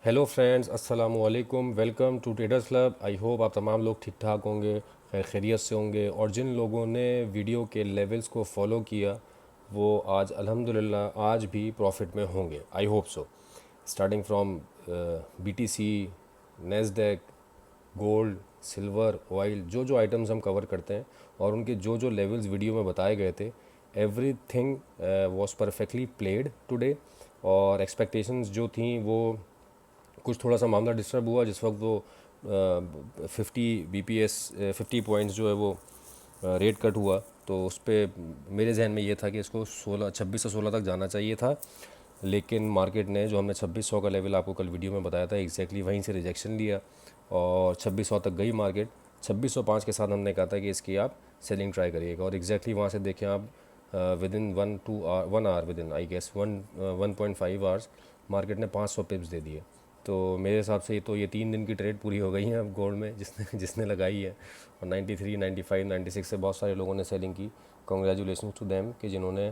Hello friends, अस्सलाम वालेकुम। Welcome to traders club. I hope आप तमाम लोग ठीक ठाक होंगे, खैर खैरियत से होंगे, और जिन लोगों ने वीडियो के लेवल्स को फॉलो किया वो आज अल्हम्दुलिल्लाह आज भी प्रॉफिट में होंगे। I hope so. Starting from BTC, Nasdaq, gold, silver, oil, जो जो आइटम्स हम कवर करते हैं और उनके जो जो लेवल्स वीडियो में बताए गए थे, everything was perfectly played today. और एक्सपेक्टेशंस जो थी वो कुछ थोड़ा सा मामला डिस्टर्ब हुआ जिस वक्त वो 50 BPS 50 पॉइंट्स जो है वो रेट कट हुआ। तो उस पर मेरे जहन में ये था कि इसको 26 से 16 तक जाना चाहिए था, लेकिन मार्केट ने जो हमने 2600 का लेवल आपको कल वीडियो में बताया था एग्जैक्टली वहीं से रिजेक्शन लिया और 2600 तक गई मार्केट। 2605 के साथ हमने कहा था कि इसकी आप सेलिंग ट्राई करिएगा, और एग्जैक्टली वहाँ से देखें आप within 1 hour within I guess 1.5 hours market ने 500 पिप्स दे दिए। तो मेरे हिसाब से ये 3 दिन की ट्रेड पूरी हो गई है अब गोल्ड में जिसने जिसने लगाई है। और 93, 95, 96 से बहुत सारे लोगों ने सेलिंग की। कॉन्ग्रेचुलेशन टू देम कि जिन्होंने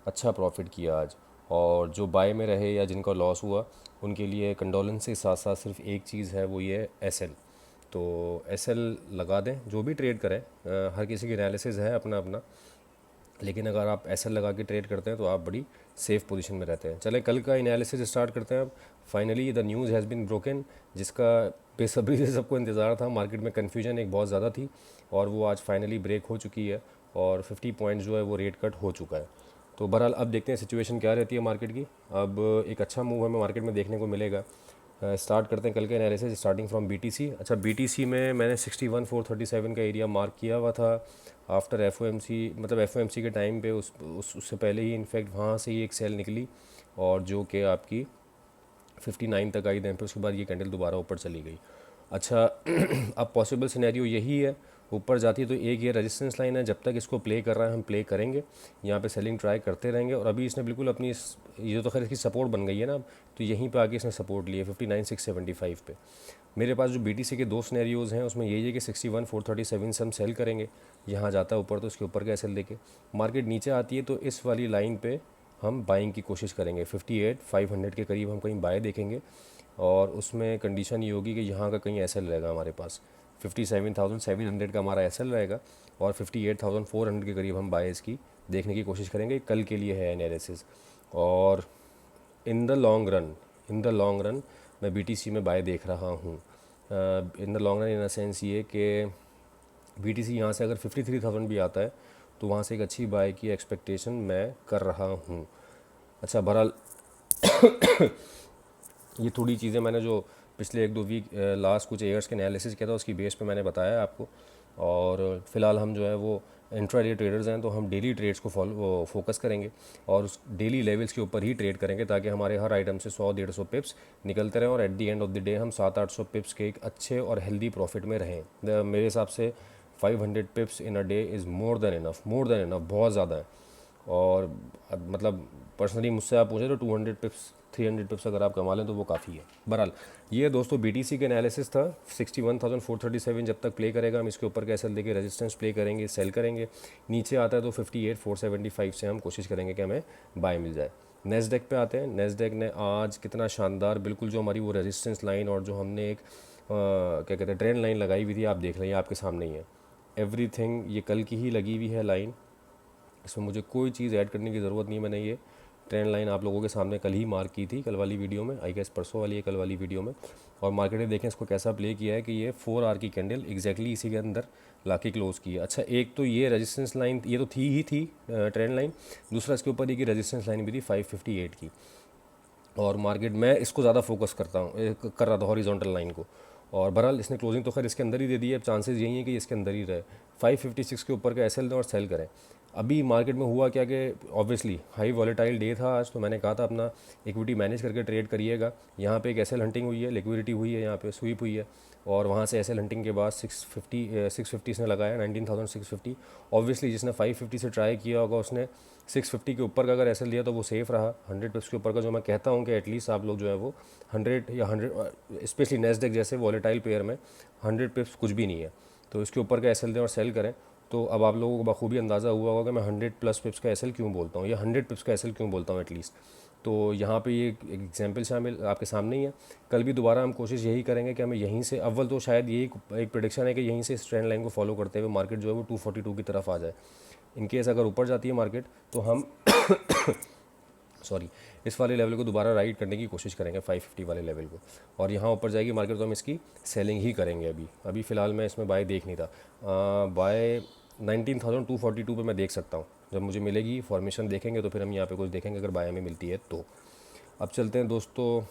अच्छा प्रॉफिट किया आज। और जो बाय में रहे या जिनका लॉस हुआ उनके लिए कंडोलेंस के साथ साथ सिर्फ एक चीज़ है, वो ये एसएल। तो एसएल लगा दें जो भी ट्रेड करें। हर किसी की एनालिसिस है अपना अपना, लेकिन अगर आप ऐसा लगा के ट्रेड करते हैं तो आप बड़ी सेफ़ पोजीशन में रहते हैं। चले कल का एनालिसिस स्टार्ट करते हैं अब। Finally the news has been broken, जिसका बेसब्री से सबको इंतज़ार था। मार्केट में कन्फ्यूजन एक बहुत ज़्यादा थी और वो आज फाइनली ब्रेक हो चुकी है और 50 पॉइंट्स जो है वो रेट कट हो चुका है। तो बहरहाल अब देखते हैं सिचुएशन क्या रहती है मार्केट की। अब एक अच्छा मूव हमें मार्केट में देखने को मिलेगा। स्टार्ट करते हैं कल के एनालिसिस स्टार्टिंग फ्रॉम बीटीसी। अच्छा, बीटीसी में मैंने 61,437 का एरिया मार्क किया हुआ था आफ्टर एफओएमसी, मतलब एफओएमसी के टाइम पे उससे पहले ही इनफैक्ट वहाँ से ही एक सेल निकली और जो कि आपकी 59 तक आई। दैन फिर उसके बाद ये कैंडल दोबारा ऊपर चली गई। अच्छा अब पॉसिबल सिनेरियो यही है, ऊपर जाती है तो एक ये रेजिस्टेंस लाइन है, जब तक इसको प्ले कर रहा है हम प्ले करेंगे, यहाँ पे सेलिंग ट्राई करते रहेंगे। और अभी इसने बिल्कुल अपनी ये तो खैर इसकी सपोर्ट बन गई है ना, तो यहीं पे आके इसने सपोर्ट लिया 59,675 पे। मेरे पास जो बीटीसी के दो सिनेरियोज़ हैं उसमें यही है कि 61,437 से हम सेल करेंगे, यहाँ जाता है ऊपर तो इसके ऊपर का एसएल देके मार्केट नीचे आती है तो इस वाली लाइन पे हम बाइंग की कोशिश करेंगे। 58,500 के करीब हम कहीं बाय देखेंगे और उसमें कंडीशन ये होगी कि यहाँ का कहीं एसएल रहेगा हमारे पास। 57,700 का हमारा एसएल रहेगा और 58,400 के करीब हम बाय इसकी देखने की कोशिश करेंगे। कल के लिए है एनालिसिस। और इन द लॉन्ग रन मैं बीटीसी में बाय देख रहा हूँ। In the long run in a sense ये कि बीटीसी यहाँ से अगर 53,000 भी आता है तो वहाँ से एक अच्छी बाय की एक्सपेक्टेशन मैं कर रहा हूँ। अच्छा, बहरहाल ये थोड़ी चीज़ें मैंने जो पिछले 1-2 वीक लास्ट कुछ ईयर्स के एनालिसिस किया था उसकी बेस पे मैंने बताया आपको। और फ़िलहाल हम जो है वो इंट्राडे ट्रेडर्स हैं तो हम डेली ट्रेड्स को फोकस करेंगे और उस डेली लेवल्स के ऊपर ही ट्रेड करेंगे ताकि हमारे हर आइटम से 100-150 पिप्स निकलते रहें और at the end of the day हम 700-800 पिप्स के एक अच्छे और हेल्दी प्रॉफिट में रहें। मेरे हिसाब से 500 पिप्स इन a day is more than enough, बहुत ज़्यादा है। और मतलब पर्सनली मुझसे आप पूछें तो 200 पिप्स 300 पिप्स अगर आप कमा लें तो वो काफ़ी है। बहरहाल ये दोस्तों बीटीसी का एनालिसिस था। 61,437 जब तक प्ले करेगा हम इसके ऊपर कैसे देके रेजिस्टेंस प्ले करेंगे, सेल करेंगे। नीचे आता है तो 58,475 से हम कोशिश करेंगे कि हमें बाय मिल जाए। नेस्डेक पे आते हैं। नेस्डेक ने आज कितना शानदार, बिल्कुल जो हमारी वो रेजिस्टेंस लाइन और जो हमने एक क्या कहते हैं ट्रेंड लाइन लगाई हुई थी, आप देख रहे हैं आपके सामने ही है। एवरीथिंग ये कल की ही लगी हुई है लाइन, इसमें मुझे कोई चीज़ ऐड करने की ज़रूरत नहीं। मैंने ये ट्रेंड लाइन आप लोगों के सामने कल ही मार्क की थी, कल वाली वीडियो में, आई गेस परसों वाली है कल वाली वीडियो में। और मार्केट ने देखें इसको कैसा प्ले किया है कि ये 4 आवर की कैंडल एग्जैक्टली इसी के अंदर लाके क्लोज़ की है। अच्छा, एक तो ये रेजिस्टेंस लाइन ये तो थी ट्रेंड लाइन। दूसरा इसके ऊपर ये की रेजिस्टेंस लाइन भी थी 558 की। और मार्केट मैं इसको ज़्यादा फोकस कर रहा था हॉरिजॉन्टल लाइन को। और बहरहाल इसने क्लोजिंग तो खैर इसके अंदर ही दे दी है। अब चांसेस यही हैं कि इसके अंदर ही रहे। 556 के ऊपर का एसएल दें और सेल करें। अभी मार्केट में हुआ क्या कि ऑब्वियसली हाई वॉलेटाइल डे था आज, तो मैंने कहा था अपना इक्विटी मैनेज करके ट्रेड करिएगा। यहाँ पे एक एसएल हंटिंग हुई है, लिक्विडिटी हुई है, यहाँ पे स्वीप हुई है और वहाँ से एसएल हंटिंग के बाद 650 इसने लगाया 19,650। ऑब्वियसली जिसने 550 से ट्राई किया होगा उसने 650 के ऊपर का अगर एसएल लिया तो वो सेफ़ रहा। 100 पिप्स के ऊपर का जो मैं कहता हूँ कि एटलीस्ट आप लोग जो है वो 100 या 100, स्पेशली नेस्डेक जैसे वॉलेटाइल पेयर में 100 पिप्स कुछ भी नहीं है, तो इसके ऊपर का एसएल दें और सेल करें। तो अब आप लोगों को बखूबी अंदाज़ा हुआ होगा कि मैं 100+ पिप्स का एसएल क्यों बोलता हूँ या 100 पिप्स का एसएल क्यों बोलता हूँ एटलीस्ट। तो यहाँ पे ये एक एग्जांपल शामिल आपके सामने ही है। कल भी दोबारा हम कोशिश यही करेंगे कि हमें यहीं से, अव्वल तो शायद यही एक प्रेडिक्शन है कि यहीं से इस ट्रेंड लाइन को फॉलो करते हुए मार्केट जो है वो 242 की तरफ आ जाए। इनकेस अगर ऊपर जाती है मार्केट तो हम सॉरी इस वाले लेवल को दोबारा राइड करने की कोशिश करेंगे 550 वाले लेवल को, और यहाँ ऊपर जाएगी मार्केट तो हम इसकी सेलिंग ही करेंगे। अभी फ़िलहाल मैं इसमें बाय देख नहीं था। बाय 19,242 पे मैं देख सकता हूँ। जब मुझे मिलेगी फॉर्मेशन देखेंगे तो फिर हम यहाँ पे कुछ देखेंगे अगर बाय में मिलती है तो। अब चलते हैं दोस्तों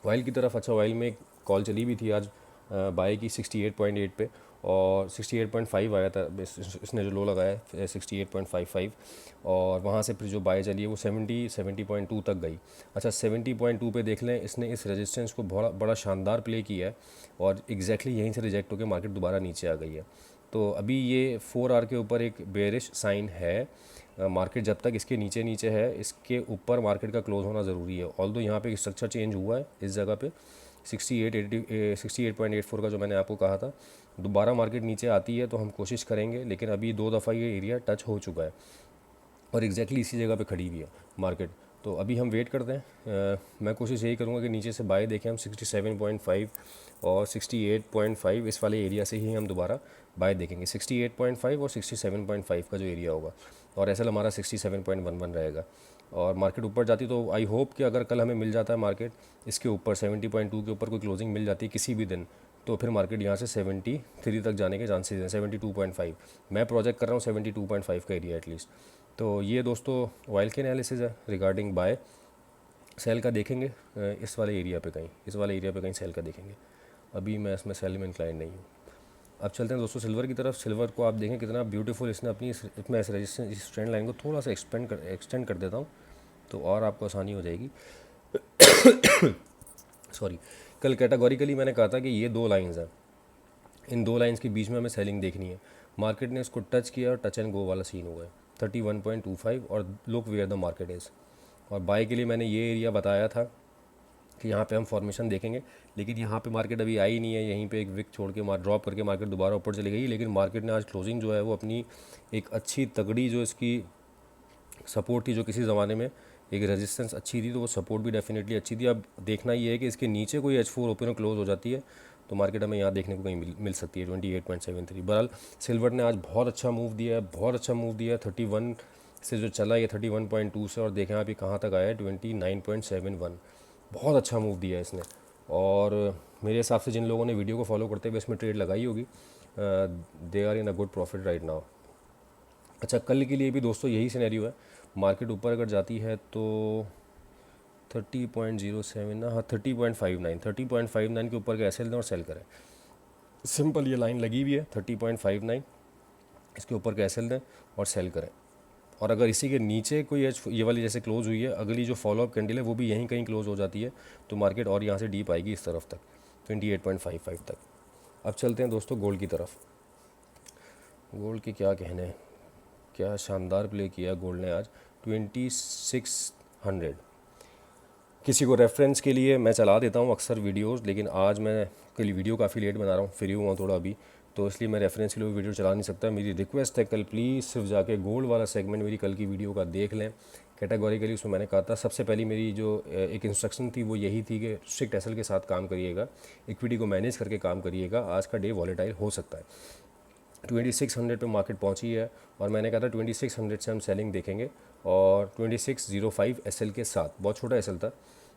ऑयल की तरफ। अच्छा, ऑयल में एक कॉल चली भी थी आज बाय की 68.8 पे, और 68.5 आया था इसने जो लो लगाया है 68.55, और वहाँ से फिर जो बाय चली है वो 70.2 तक गई। अच्छा, 70.2 पे देख लें, इसने इस रेजिस्टेंस को बड़ा शानदार प्ले किया है, और एग्जैक्टली यहीं से रिजेक्ट होकर मार्केट दोबारा नीचे आ गई है। तो अभी ये 4 आवर के ऊपर एक बेरिश साइन है। मार्केट जब तक इसके नीचे है, इसके ऊपर मार्केट का क्लोज होना ज़रूरी है। ऑल्दो यहाँ पे स्ट्रक्चर चेंज हुआ है इस जगह पे 68.84 का जो मैंने आपको कहा था, दोबारा मार्केट नीचे आती है तो हम कोशिश करेंगे, लेकिन अभी 2 दफ़ा ये एरिया टच हो चुका है और एग्जैक्टली इसी जगह पे खड़ी हुई है मार्केट। तो अभी हम वेट करते हैं। मैं कोशिश यही करूँगा कि नीचे से बाय देखें हम 67.5 और 68.5 इस वाले एरिया से ही हम दोबारा बाय देखेंगे। 68.5 और 67.5 का जो एरिया होगा, और एसएल हमारा 67.11 रहेगा। और मार्केट ऊपर जाती तो आई होप कि अगर कल हमें मिल जाता है मार्केट इसके ऊपर 70.2 के ऊपर कोई क्लोजिंग मिल जाती है किसी भी दिन, तो फिर मार्केट यहाँ से 73 तक जाने के चांसेस हैं। 72.5 मैं प्रोजेक्ट कर रहा हूँ, 72.5 का एरिया एटलीस्ट। तो ये दोस्तों ऑयल के एनालिसिस है रिगार्डिंग बाय। सेल का देखेंगे इस वाले एरिया पे कहीं सेल का देखेंगे। अभी मैं इसमें सेल में इंक्लाइन नहीं हूँ। अब चलते हैं दोस्तों सिल्वर की तरफ। सिल्वर को आप देखें कितना ब्यूटीफुल इसने अपनी इसमें रेजिस्टेंस इस ट्रेंड लाइन को थोड़ा सा एक्सटेंड कर देता हूँ तो और आपको आसानी हो जाएगी। सॉरी, कल कैटेगोरिकली मैंने कहा था कि ये 2 लाइंस हैं, इन 2 लाइंस के बीच में हमें सेलिंग देखनी है। मार्केट ने इसको टच किया और टच एंड गो वाला सीन हुआ है 31.25, और look where the market is. और बाय के लिए मैंने ये एरिया बताया था कि यहाँ पे हम फॉर्मेशन देखेंगे, लेकिन यहाँ पे मार्केट अभी आई नहीं है। यहीं पे एक विक छोड़ के ड्रॉप करके मार्केट दोबारा ऊपर चली गई, लेकिन मार्केट ने आज क्लोजिंग जो है वो अपनी एक अच्छी तगड़ी जो इसकी सपोर्ट थी, जो किसी ज़माने में एक रेजिस्टेंस अच्छी थी, तो वो सपोर्ट भी डेफिनेटली अच्छी थी। अब देखना ये है कि इसके नीचे कोई H4 ओपन क्लोज हो जाती है तो मार्केट हमें यहाँ देखने को कहीं मिल सकती है 28.73। बहरहाल सिल्वर ने आज बहुत अच्छा मूव दिया है 31 से जो चला ये 31.2 से, और देखें आप ये कहाँ तक आया है 29.71। बहुत अच्छा मूव दिया है इसने, और मेरे हिसाब से जिन लोगों ने वीडियो को फॉलो करते हुए इसमें ट्रेड लगाई होगी they are in a good profit right now. अच्छा, कल के लिए भी दोस्तों यही सिनेरियो है। मार्केट ऊपर अगर जाती है तो 30.07 ना, हाँ 30.59 के ऊपर का एसएल दें और सेल करें। सिंपल ये लाइन लगी हुई है 30.59, इसके ऊपर का एसएल दें और सेल करें। और अगर इसी के नीचे कोई एच ये वाली जैसे क्लोज हुई है, अगली जो फॉलोअप कैंडल है वो भी यहीं कहीं क्लोज हो जाती है तो मार्केट और यहाँ से डीप आएगी इस तरफ तक 28.55 तक। अब चलते हैं दोस्तों गोल्ड की तरफ। गोल्ड के क्या कहने हैं, क्या शानदार प्ले किया गोल्ड ने आज 2600। किसी को रेफरेंस के लिए मैं चला देता हूँ अक्सर वीडियोस, लेकिन आज मैं कल वीडियो काफ़ी लेट बना रहा हूँ, फ्री हुआ थोड़ा अभी, तो इसलिए मैं रेफरेंस के लिए वीडियो चला नहीं सकता। मेरी रिक्वेस्ट है कल प्लीज़ सिर्फ जाके गोल्ड वाला सेगमेंट मेरी कल की वीडियो का देख लें कैटेगोरिकली। उसमें मैंने कहा था सबसे पहली मेरी जो एक इंस्ट्रक्शन थी वो यही थी कि स्ट्रिक्ट एसएल के साथ काम करिएगा, इक्विटी को मैनेज करके काम करिएगा। आज का डे वॉलेटाइल हो सकता है। 2600 पे मार्केट पहुंची है, और मैंने कहा था 2600 से हम सेलिंग देखेंगे, और 2605 एसएल के साथ, बहुत छोटा एसएल था,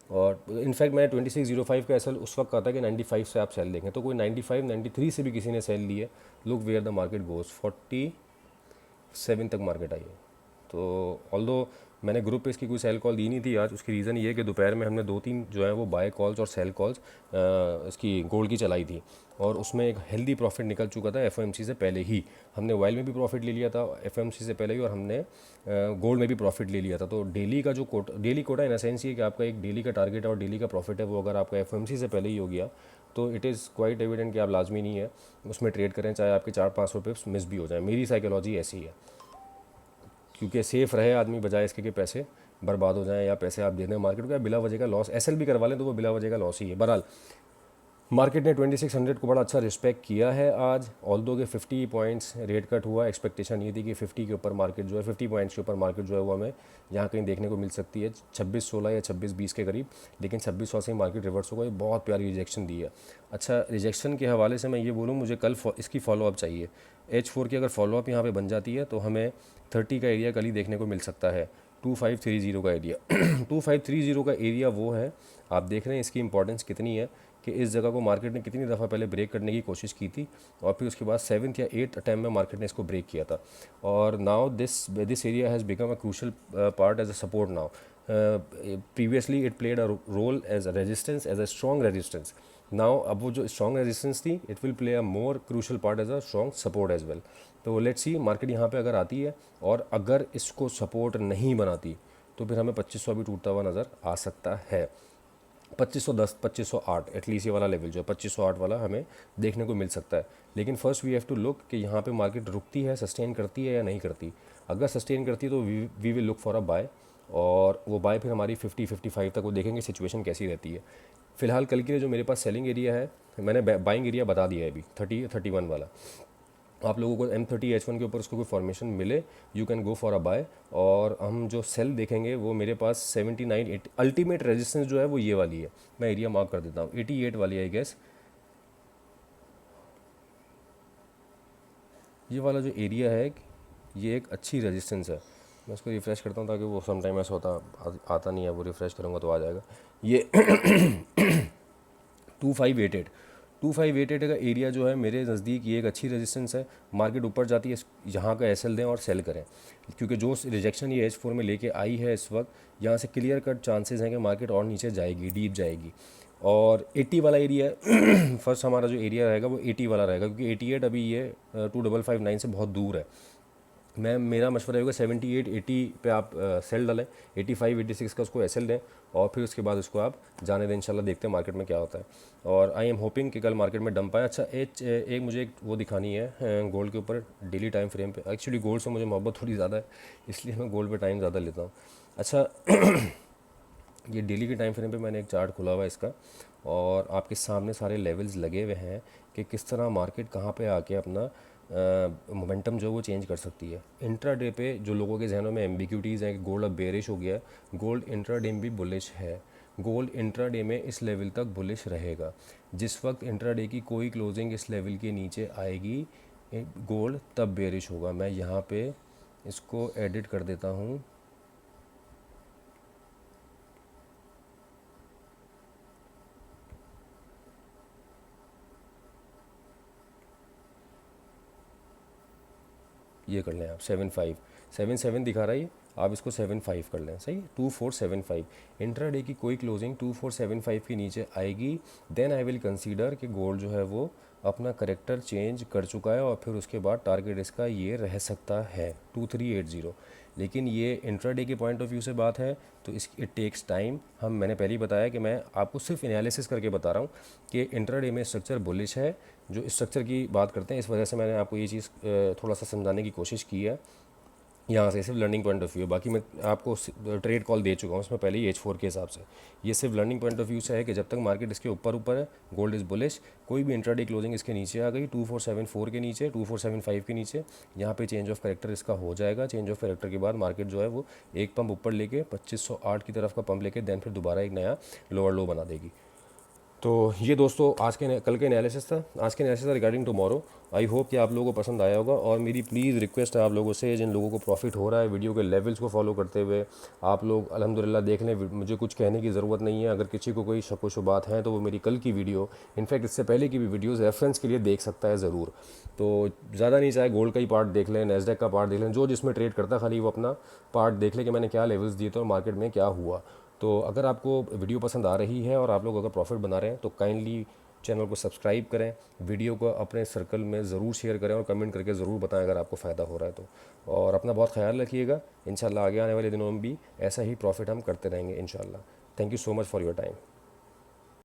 और इनफैक्ट मैंने 2605 का एसएल उस वक्त कहा था कि 95 से आप सेल देखें, तो कोई 95 93 से भी किसी ने सेल लिए। Look where the market goes 47 तक मार्केट आई है। तो ऑल्दो मैंने ग्रुप पे इसकी कोई सेल कॉल दी नहीं थी आज, उसकी रीज़न ये है कि दोपहर में हमने 2-3 जो है वो बाय कॉल्स और सेल कॉल्स इसकी गोल्ड की चलाई थी, और उसमें एक हेल्दी प्रॉफिट निकल चुका था एफओएमसी से पहले ही। हमने ऑयल में भी प्रॉफिट ले लिया था एफओएमसी से पहले ही, और हमने गोल्ड में भी प्रॉफिट ले लिया था। तो डेली का जो डेली कोटा इन सेंस ये कि आपका एक डेली का टारगेट है और डेली का प्रॉफिट है, वो अगर आपका एफओएमसी से पहले ही हो गया तो इट इज़ क्वाइट एविडेंट कि आप लाजमी नहीं है उसमें ट्रेड करें, चाहे आपके 400-500 रुपये मिस भी हो जाए। मेरी साइकोलॉजी ऐसी है, क्योंकि सेफ़ रहे आदमी बजाय इसके कि पैसे बर्बाद हो जाएं या पैसे आप दे दें मार्केट को, या बिला वजह का लॉस एसएल भी करवा लें तो वो बिला वजह का लॉस ही है। बहरहाल मार्केट ने 2600 को बड़ा अच्छा रिस्पेक्ट किया है आज, ऑल्दो के 50 पॉइंट्स रेट कट हुआ। एक्सपेक्टेशन ये थी कि 50 के ऊपर मार्केट जो है 50 पॉइंट्स के ऊपर मार्केट जो है वो हमें यहाँ कहीं देखने को मिल सकती है 2616 या 2620 के करीब, लेकिन 2600 से ही मार्केट रिवर्स होगा। ये बहुत प्यारी रिजेक्शन दी है। अच्छा, रिजेक्शन के हवाले से मैं ये बोलूँ, मुझे कल इसकी फॉलोअप चाहिए। H4 की अगर फॉलोअप यहाँ पर बन जाती है तो हमें 30 का एरिया कल ही देखने को मिल सकता है, 2530 का एरिया 2530 का एरिया वो है। आप देख रहे हैं इसकी इंपॉर्टेंस कितनी है कि इस जगह को मार्केट ने कितनी दफ़ा पहले ब्रेक करने की कोशिश की थी और फिर उसके बाद 7th या 8th अटैम्प्ट में मार्केट ने इसको ब्रेक किया था। और now this area has become a crucial part as a support now. Previously it played a role as a resistance, as a strong resistance. Now अब वो जो स्ट्रॉन्ग रेजिस्टेंस थी, it will play a more crucial part as a strong support as well. तो let's see market यहाँ पे अगर आती है और अगर इसको सपोर्ट नहीं बनाती तो फिर हमें 2500 भी टूटता हुआ नज़र आ सकता है। 2510, 2508 एटलीस्ट ये वाला लेवल जो है 2508 वाला हमें देखने को मिल सकता है। लेकिन first we have to look कि यहाँ पे मार्केट रुकती है, सस्टेन करती है या नहीं करती। अगर सस्टेन करती है तो we will look for a buy, और वो बाय फिर हमारी 50-55 तक वो देखेंगे सिचुएशन कैसी रहती है। फिलहाल कल के लिए जो मेरे पास सेलिंग एरिया है, मैंने बाइंग एरिया बता दिया है अभी 30-31 वाला। आप लोगों को M30H1 के ऊपर उसको कोई फॉर्मेशन मिले, you can go for a buy. और हम जो सेल देखेंगे वो मेरे पास 79, 80 अल्टीमेट रेजिस्टेंस जो है वो ये वाली है। मैं एरिया मार्क कर देता हूँ, 88 वाली आई गेस। ये वाला जो एरिया है ये एक अच्छी रेजिस्टेंस है। मैं इसको रिफ़्रेश करता हूँ ताकि वो समटाइम ऐसा आता नहीं है, वो रिफ़्रेश करूँगा तो आ जाएगा। ये 2588 का एरिया जो है मेरे नज़दीक ये एक अच्छी रेजिस्टेंस है। मार्केट ऊपर जाती है, यहाँ का SL दें और सेल करें, क्योंकि जो रिजेक्शन ये H4 में लेके आई है इस वक्त, यहाँ से क्लियर कट चांसेस हैं कि मार्केट और नीचे जाएगी, डीप जाएगी। और 80 वाला एरिया फर्स्ट हमारा जो एरिया रहेगा वो 80 वाला रहेगा, क्योंकि 88 अभी ये 2559 से बहुत दूर है। मेरा मशवरा होगा 78-80 पे आप सेल डालें, 85-86 का उसको SL दें और फिर उसके बाद उसको आप जाने दें। इंशाल्लाह देखते हैं मार्केट में क्या होता है। और आई एम होपिंग कि कल मार्केट में डंप आए। अच्छा, एक मुझे एक वो दिखानी है गोल्ड के ऊपर डेली टाइम फ्रेम पे। एक्चुअली गोल्ड से मुझे मोहब्बत थोड़ी ज़्यादा है, इसलिए मैं गोल्ड पे टाइम ज़्यादा लेता हूँ। अच्छा ये डेली के टाइम फ्रेम पे मैंने एक चार्ट खुला हुआ है इसका, और आपके सामने सारे लेवल्स लगे हुए हैं कि किस तरह मार्केट कहाँ पे आके अपना मोमेंटम जो वो चेंज कर सकती है। इंट्राडे पे जो लोगों के जहनों में एम्बिग्यूटीज़ हैं कि गोल्ड अब बेरिश हो गया है, गोल्ड इंट्राडे में भी बुलिश है। गोल्ड इंट्राडे में इस लेवल तक बुलिश रहेगा। जिस वक्त इंट्राडे की कोई क्लोजिंग इस लेवल के नीचे आएगी गोल्ड तब बेरिश होगा। मैं यहाँ पे इसको एडिट कर देता हूँ। ये कर लें आप 7.7 दिखा रहा है ये, आप इसको 7.5 कर लें, सही है। 2475 इंट्राडे की कोई क्लोजिंग 2475 के नीचे आएगी, देन आई विल कंसीडर कि गोल्ड जो है वो अपना करेक्टर चेंज कर चुका है और फिर उसके बाद टारगेट इसका ये रह सकता है 2380। लेकिन ये इंट्राडे के पॉइंट ऑफ व्यू से बात है तो इट टेक्स टाइम। मैंने पहले ही बताया कि मैं आपको सिर्फ एनालिसिस करके बता रहा हूँ कि इंट्राडे में स्ट्रक्चर बुलिश है। जो स्ट्रक्चर की बात करते हैं, इस वजह से मैंने आपको ये चीज़ थोड़ा सा समझाने की कोशिश की है यहाँ से, सिर्फ लर्निंग पॉइंट ऑफ व्यू। बाकी मैं आपको ट्रेड कॉल दे चुका हूँ उसमें पहले ही H4 के हिसाब से। ये सिर्फ लर्निंग पॉइंट ऑफ व्यू से है कि जब तक मार्केट इसके ऊपर है गोल्ड इज़ बुलिश। कोई भी इंट्राडे क्लोजिंग इसके नीचे आ गई 2474 के नीचे, 2475 के नीचे, यहाँ पे चेंज ऑफ करेक्टर इसका हो जाएगा। चेंज ऑफ करेक्टर के बाद मार्केट जो है वो एक पंप ऊपर लेके 2508 की तरफ का पंप लेके देन फिर दोबारा एक नया लोअर लो बना देगी। तो ये दोस्तों कल के एनालिसिस था, आज के एनालिसिस था रिगार्डिंग टुमारो। आई होप कि आप लोगों को पसंद आया होगा। और मेरी प्लीज़ रिक्वेस्ट है आप लोगों से, जिन लोगों को प्रॉफिट हो रहा है वीडियो के लेवल्स को फॉलो करते हुए, आप लोग अल्हम्दुलिल्लाह देख लें। मुझे कुछ कहने की ज़रूरत नहीं है। अगर किसी को कोई शक व शुबात हैं तो वो मेरी कल की वीडियो, इनफैक्ट इससे पहले की भी वीडियोज़ रेफरेंस के लिए देख सकता है ज़रूर। तो ज़्यादा नहीं, चाहे गोल्ड का ही पार्ट देख लें, नैस्डैक का पार्ट देख लें, जो जिसमें ट्रेड करता खाली वो अपना पार्ट देख लें कि मैंने क्या लेवल्स दिए थे और मार्केट में क्या हुआ। तो अगर आपको वीडियो पसंद आ रही है और आप लोग अगर प्रॉफिट बना रहे हैं तो काइंडली चैनल को सब्सक्राइब करें, वीडियो को अपने सर्कल में ज़रूर शेयर करें और कमेंट करके ज़रूर बताएं अगर आपको फ़ायदा हो रहा है तो। और अपना बहुत ख्याल रखिएगा। इंशाल्लाह आगे आने वाले दिनों में भी ऐसा ही प्रॉफिट हम करते रहेंगे इंशाल्लाह। Thank you so much for your time.